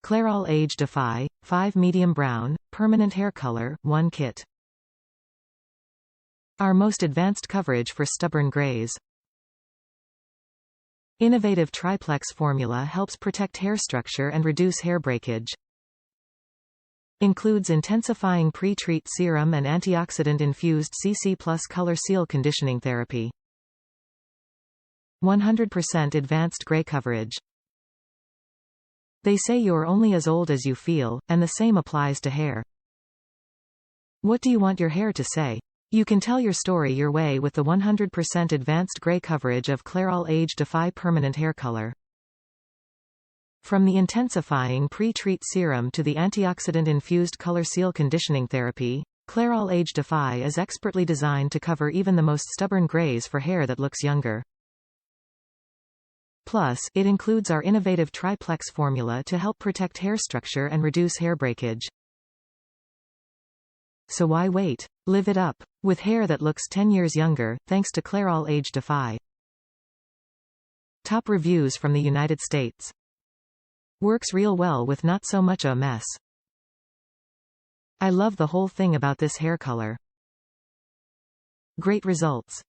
Clairol Age Defy, 5 medium brown, permanent hair color, 1 kit. Our most advanced coverage for stubborn grays. Innovative Tri-Plex Formula helps protect hair structure and reduce hair breakage. Includes Intensifying Pre-Treat Serum and antioxidant-infused CC+ Color Seal Conditioning Therapy. 100% advanced gray coverage. They say you're only as old as you feel, and the same applies to hair. What do you want your hair to say? You can tell your story your way with the 100% advanced gray coverage of Clairol Age Defy Permanent Hair Color. From the Intensifying Pre-Treat Serum to the antioxidant-infused Color Seal Conditioning Therapy, Clairol Age Defy is expertly designed to cover even the most stubborn grays for hair that looks younger. Plus, it includes our innovative Tri-Plex Formula to help protect hair structure and reduce hair breakage. So why wait? Live it up with hair that looks 10 years younger, thanks to Clairol Age Defy. Top reviews from the United States. Works real well with not so much a mess. I love the whole thing about this hair color. Great results.